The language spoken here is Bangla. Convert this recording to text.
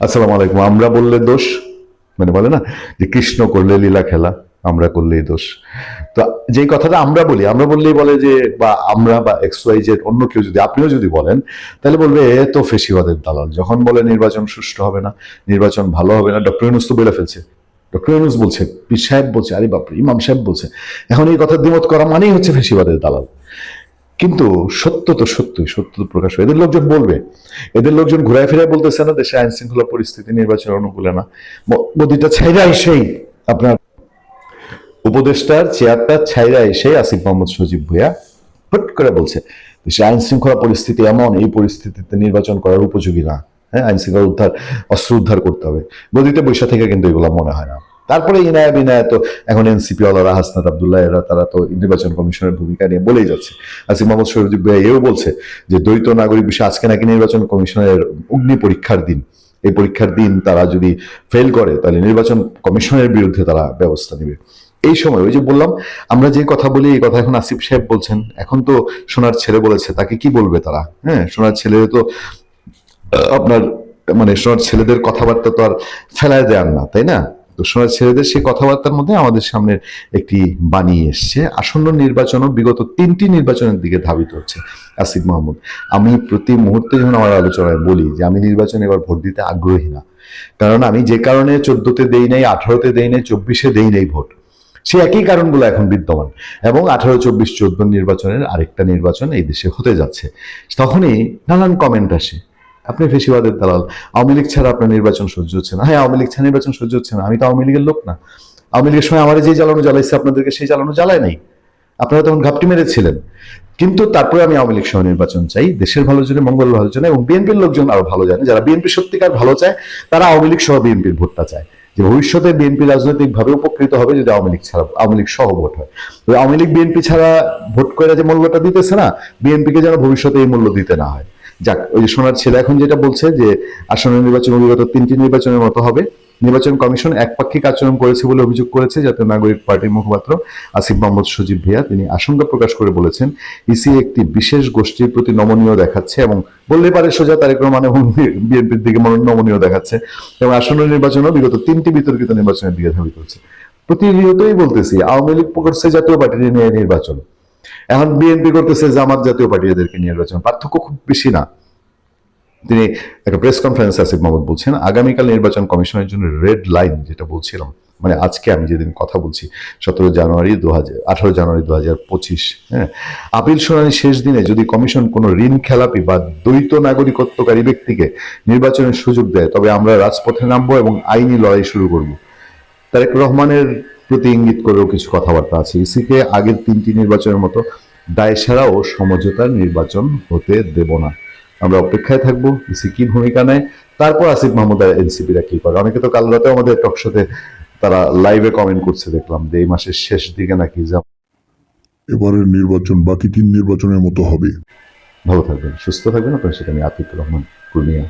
আসসালামু আলাইকুম। আমরা বললে দোষ, মানে বলে না যে কৃষ্ণ করলে লীলা খেলা, আমরা করলেই দোষ। তো যেই কথাটা আমরা বলি, আমরা বললেই বলে যে, বা আমরা বা এক্স ওয়াই জেড অন্য কেউ যদি, আপনিও যদি বলেন, তাহলে বলবে এ তো ফেসিবাদের দালাল। যখন বলে নির্বাচন সুষ্ঠু হবে না, নির্বাচন ভালো হবে না, ডক্টর ইউনূস তো বলে ফেলছে। ডক্টর ইউনূস বলছে, পীর সাহেব বলছে, আরে বাপরে ইমাম সাহেব বলছে। এখন এই কথা দ্বিমত করা মানেই হচ্ছে ফেসিবাদের দালাল। কিন্তু সত্য তো সত্যই, সত্য তো প্রকাশ হয়। এদের লোকজন বলবে, এদের লোকজন ঘুরায় ফিরায় বলতেছে না দেশে আইন শৃঙ্খলা পরিস্থিতি নির্বাচনের অনুকূলে না। মোদিটা ছাইরা এসেই আপনার উপদেষ্টার চেয়ারটা ছাইরা এসে আসিফ মোহাম্মদ সজীব ভুঁইয়া হুট করে বলছে দেশে আইন শৃঙ্খলা পরিস্থিতি এমন, এই পরিস্থিতিতে নির্বাচন করার উপযোগী না। হ্যাঁ, আইন শৃঙ্খলা উদ্ধার, অস্ত্র উদ্ধার করতে হবে। গদিতে বৈশা থেকে কিন্তু এগুলো মনে হয় না। তারপরে ইনায়া বিনায়া তো এখন এনসিপি ওয়ালারা, হাসনাত আব্দুল্লাহ এরা, তারা তো নির্বাচন কমিশনের ভূমিকা নিয়ে বলেই যাচ্ছে। আসিফ মোহাম্মদ সজীব ভুঁইয়া এও বলছে যে দ্বৈত নাগরিক বিষয়ে আজকে নাকি নির্বাচন কমিশনের অগ্নি পরীক্ষার দিন। এই পরীক্ষার দিন তারা যদি ফেল করে তাহলে নির্বাচন কমিশনের বিরুদ্ধে তারা ব্যবস্থা নেবে। এই সময় ওই যে বললাম, আমরা যে কথা বলি এই কথা এখন আসিফ সাহেব বলছেন, এখন তো সোনার ছেলে বলেছে, তাকে কি বলবে তারা? হ্যাঁ, সোনার ছেলে তো আপনার মানে সোনার ছেলেদের কথাবার্তা তো আর ফেলায় দেওয়ার না, তাই না? তো সোনার ছেলেদের সেই কথাবার্তার মধ্যে আমাদের সামনে একটি বাণী এসছে। আসন্ন নির্বাচনও বিগত 3টি নির্বাচনের দিকে ধাবিত হচ্ছে আসিফ মাহমুদ। আমি প্রতি মুহূর্তে যখন আমার আলোচনায় বলি যে আমি নির্বাচনে এবার ভোট দিতে আগ্রহী না, কারণ আমি যে কারণে 14তে দেই নাই, 18তে দেই নাই, 24-এ দেই নাই ভোট, সেই একই কারণগুলো এখন বিদ্যমান। এবং 18, 24, 14 নির্বাচনের আরেকটা নির্বাচন এই দেশে হতে যাচ্ছে। তখনই নানান কমেন্ট আসে, আপনি ফেসিবাদের দালাল, আওয়ামী লীগ ছাড়া আপনার নির্বাচন সহ্য হচ্ছে না। হ্যাঁ, আওয়ামী লীগ ছাড়া নির্বাচন সহ্য হচ্ছে না, আমি তো আওয়ামী লীগের লোক না। আওয়ামী লীগের সময় আমার যে জ্বালানো জ্বালাইছে আপনাদেরকে সেই জ্বালানো জ্বালায় নাই, আপনারা তখন ঘাপটি মেরেছিলেন। কিন্তু তারপরে আমি আওয়ামী লীগ সহ নির্বাচন চাই, দেশের ভালোর জন্য, মঙ্গল ভালোর জন্য। এবং বিএনপির লোকজন আরো ভালো জানে, যারা বিএনপি সত্যিকার ভালো চায় তারা আওয়ামী লীগ সহ বিএনপির ভোটটা চায়, যে ভবিষ্যতে বিএনপি রাজনৈতিক ভাবে উপকৃত হবে যদি আওয়ামী লীগ ছাড়া, আওয়ামী লীগ সহ ভোট হয়। আওয়ামী লীগ বিএনপি ছাড়া ভোট করে যে মূল্যটা দিতেছে না, বিএনপিকে যেন ভবিষ্যতে এই মূল্য দিতে না হয়। যাক, ওই যে সোনার ছেলে এখন যেটা বলছে যে আসন্ন নির্বাচন বিগত 3টি নির্বাচনের মতো হবে। নির্বাচন কমিশন একপাক্ষিক আচরণ করেছে বলে অভিযোগ করেছে জাতীয় নাগরিক পার্টির মুখপাত্র আসিফ মোহাম্মদ সজীব ভুঁইয়া। তিনি আশঙ্কা প্রকাশ করে বলেছেন, ইসি একটি বিশেষ গোষ্ঠীর প্রতি নমনীয় দেখাচ্ছে, এবং বললে পারে সোজা তারেক রহমান এবং বিএনপির দিকে নমনীয় দেখাচ্ছে, এবং আসন্ন নির্বাচনও বিগত 3টি বিতর্কিত নির্বাচনের দিকে ধাবিত হচ্ছে। প্রতিনিয়তই বলতেছি আওয়ামী লীগ করছে জাতীয় পার্টি নিয়ে নির্বাচন, এখন বিএনপি করতেছে জামাত জাতীয় পার্টি এদেরকে নির্বাচন, পার্থক্য খুব বেশি না। তিনি একটা প্রেস কনফারেন্সে আসিফ মাহমুদ বলছেন, আগামীকাল নির্বাচন কমিশনের জন্য রেড লাইন, যেটা বলছিলাম, মানে আজকে আমি যেদিন কথা বলছি 18 জানুয়ারি 2025, হ্যাঁ, আপিল শুনানি শেষ দিনে যদি কমিশন কোনো ঋণ খেলাপি বা দ্বৈত নাগরিকত্বকারী ব্যক্তিকে নির্বাচনের সুযোগ দেয়, তবে আমরা রাজপথে নামবো এবং আইনি লড়াই শুরু করব। তারেক রহমানের প্রতি ইঙ্গিত করেও কিছু কথাবার্তা আছে। ইসিকে আগের 3টি নির্বাচনের মতো দায়সারা ও সমঝোতার নির্বাচন হতে দেব না। আমরা অপেক্ষায় থাকবো ইসি কি ভূমিকা নেয়, তারপর আসিফ মাহমুদ আর এনসিপিরা কি করে। অনেকে তো কাল রাতে আমাদের টকশোতে তারা লাইভে কমেন্ট করছে, দেখলাম যে এই মাসের শেষ দিকে নাকি যা। এবারের নির্বাচন বাকি 3 নির্বাচনের মতো হবে। ভালো থাকবেন, সুস্থ থাকবেন। আপনার সাথে আমি আতিকুর রহমান, পূর্ণিয়া।